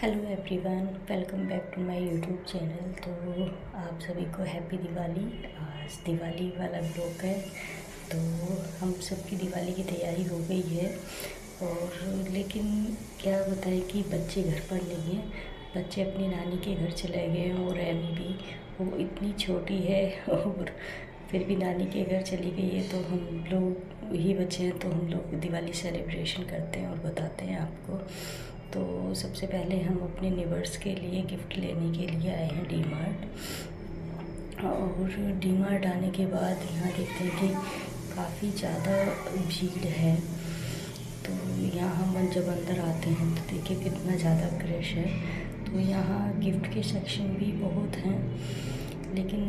Hello everyone, welcome back to my YouTube channel. तो आप सभी को हैप्पी दिवाली। आज दिवाली वाला ब्लॉग है। तो हम सबकी दिवाली की तैयारी हो गई है और लेकिन क्या बताएं कि बच्चे घर पर नहीं हैं। बच्चे अपनी नानी के घर चले गए हैं और एमी भी, वो इतनी छोटी है और फिर भी नानी के घर चली गई है। तो हम लोग ही बच्चे हैं, तो हम लोग दिवाली सेलिब्रेशन करते हैं और बताते हैं आपको। तो सबसे पहले हम अपने नेबर्स के लिए गिफ्ट लेने के लिए आए हैं डी मार्ट। और डी मार्ट आने के बाद यहाँ देखते हैं कि काफ़ी ज़्यादा भीड़ है। तो यहाँ हम जब अंदर आते हैं तो देखिए कितना ज़्यादा क्रश है। तो यहाँ गिफ्ट के सेक्शन भी बहुत हैं, लेकिन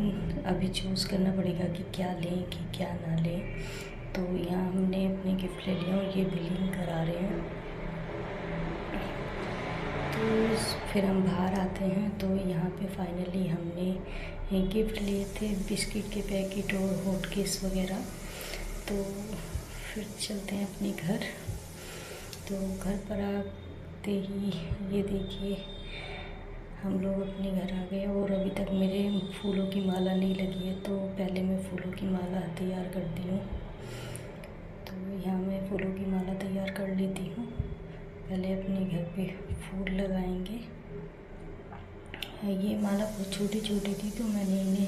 अभी चूज़ करना पड़ेगा कि क्या लें कि क्या ना लें। तो यहाँ हमने अपने गिफ्ट ले लिया और ये बिलिंग करा रहे हैं। तो फिर हम बाहर आते हैं तो यहाँ पे फाइनली हमने गिफ्ट लिए थे, बिस्किट के पैकेट और हॉट केस वगैरह। तो फिर चलते हैं अपने घर। तो घर पर आते ही ये देखिए हम लोग अपने घर आ गए और अभी तक मेरे फूलों की माला नहीं लगी है, तो पहले मैं फूलों की माला तैयार करती हूँ। तो यहाँ मैं फूलों की माला तैयार कर लेती हूँ। पहले अपने घर पे फूल लगाएंगे। ये माला बहुत छोटी छोटी थी, तो मैंने इन्हें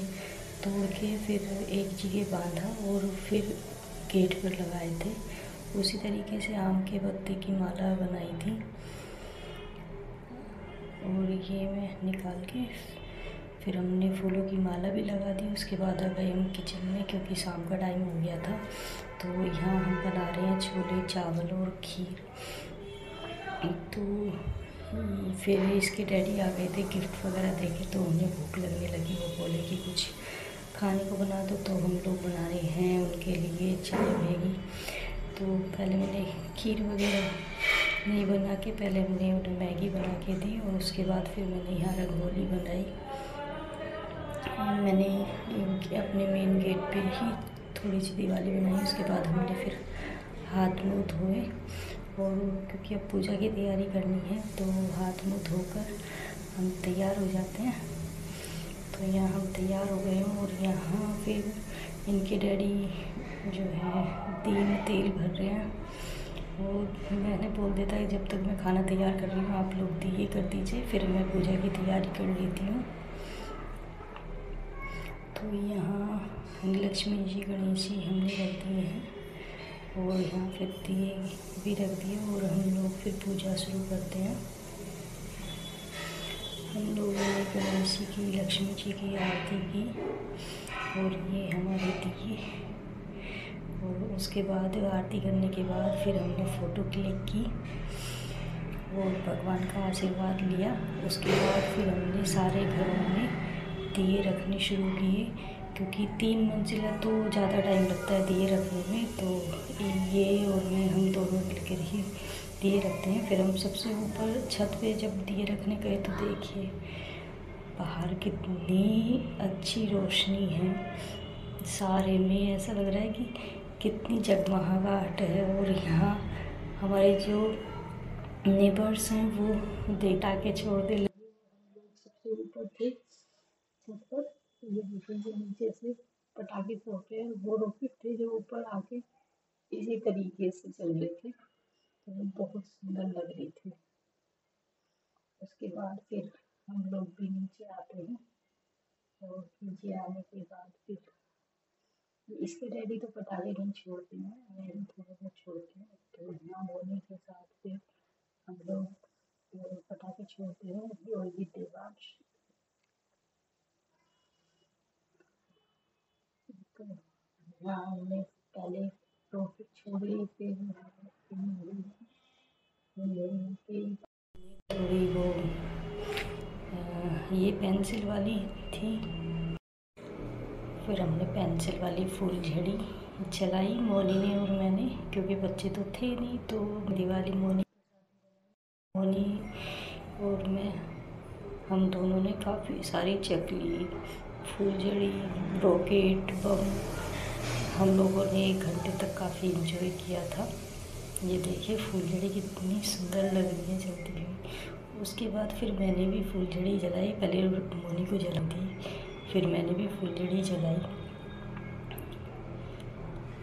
तोड़ के फिर एक जगह बांधा और फिर गेट पर लगाए थे। उसी तरीके से आम के पत्ते की माला बनाई थी और ये मैं निकाल के फिर हमने फूलों की माला भी लगा दी। उसके बाद आ गए हम किचन में, क्योंकि शाम का टाइम हो गया था। तो यहाँ हम बना रहे हैं छोले चावल और खीर। तो फिर इसके डैडी आ गए थे गिफ्ट वगैरह देके, तो उन्हें भूख लगने लगी। वो बोले कि कुछ खाने को बना दो, तो हम लोग बना रहे हैं उनके लिए चाय मैगी। तो पहले मैंने खीर वगैरह नहीं बना के पहले हमने उन्हें मैगी बना के दी और उसके बाद फिर मैंने यहाँ रंगोली बनाई। मैंने अपने मेन गेट पे ही थोड़ी सी दिवाली बनाई। उसके बाद हमने फिर हाथ मुँह धोए और क्योंकि अब पूजा की तैयारी करनी है, तो हाथ मुँह धोकर हम तैयार हो जाते हैं। तो यहाँ हम तैयार हो गए हैं और यहाँ फिर इनके डैडी जो है दिए में तेल भर रहे हैं। और मैंने बोल देता है जब तक मैं खाना तैयार कर रही हूँ आप लोग दिए कर दीजिए, फिर मैं पूजा की तैयारी कर लेती हूँ। तो यहाँ लक्ष्मी जी गणेश जी हमने रख दिए हैं और यहाँ फिर दिए भी रख दिए और हम लोग फिर पूजा शुरू करते हैं। हम लोगों ने गणेश जी की, लक्ष्मी जी की आरती की और ये हमारे दिए। और उसके बाद आरती करने के बाद फिर हमने फ़ोटो क्लिक की और भगवान का आशीर्वाद लिया। उसके बाद फिर हमने सारे घरों में दिए रखने शुरू किए, क्योंकि 3 मंजिला तो ज़्यादा टाइम लगता है दिए रखने में। तो ये और मैं हम दोनों मिलकर ही दिए रखते हैं। फिर हम सबसे ऊपर छत पे जब दिए रखने गए तो देखिए बाहर कितनी अच्छी रोशनी है। सारे में ऐसा लग रहा है कि कितनी जगमगाहट है। और यहाँ हमारे जो नेबर्स हैं वो देटा के छोड़ दे लगे। हम लोग सबसे ऊपर थे छत पर, तो ये देखिए नीचे से पटाखे फोड़ रहे हैं। वो रॉकेट थे जो ऊपर आके इसी तरीके से चल रहे थे, तो वो बहुत सुंदर लग रही थी। उसके बाद फिर हम लोग भी नीचे आते हैं और नीचे आने के बाद फिर इसके डैडी तो पटाखे नहीं छोड़ते हैं, मैं थोड़ा बहुत छोड़ते हैं। तो यहाँ होने के साथ फिर हम लोग पटाखे छोड़ते हैं और ये देवांश। तो यहाँ हमने पहले रॉकेट छोड़ी, फिर थोड़ी वो ये पेंसिल वाली थी, फिर हमने पेंसिल वाली फूल झड़ी चलाई मोनी ने और मैंने, क्योंकि बच्चे तो थे नहीं। तो दिवाली मोनी और मैं, हम दोनों ने काफ़ी सारी चकली, फूलझड़ी, रॉकेट, बम हम लोगों ने 1 घंटे तक काफ़ी एंजॉय किया था। ये देखिए फूलझड़ी कितनी सुंदर लग रही है जलती हुई। उसके बाद फिर मैंने भी फुलझड़ी जलाई। पहले मोनी को जलाई थी, फिर मैंने भी फुलझड़ी जलाई।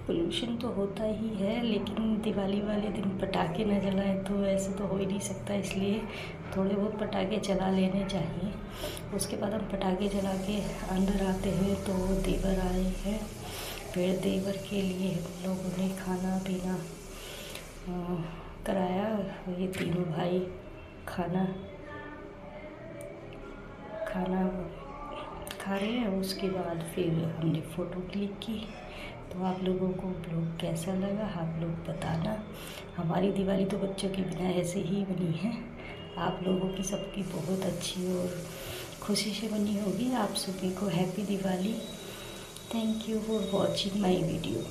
पोल्यूशन तो होता ही है, लेकिन दिवाली वाले दिन पटाखे न जलाएं तो ऐसे तो हो ही नहीं सकता, इसलिए थोड़े बहुत पटाखे चला लेने चाहिए। उसके बाद हम पटाखे जला के अंदर आते हैं तो देवर आए हैं। फिर देवर के लिए हम लोगों ने खाना पीना कराया। ये तीनों भाई खाना खा रहे हैं। उसके बाद फिर हमने फ़ोटो क्लिक की। तो आप लोगों को ब्लॉग कैसा लगा आप लोग बताना। हमारी दिवाली तो बच्चों के बिना ऐसे ही बनी है, आप लोगों की सबकी बहुत अच्छी और खुशी से बनी होगी। आप सभी को happy Diwali. Thank you for watching my video.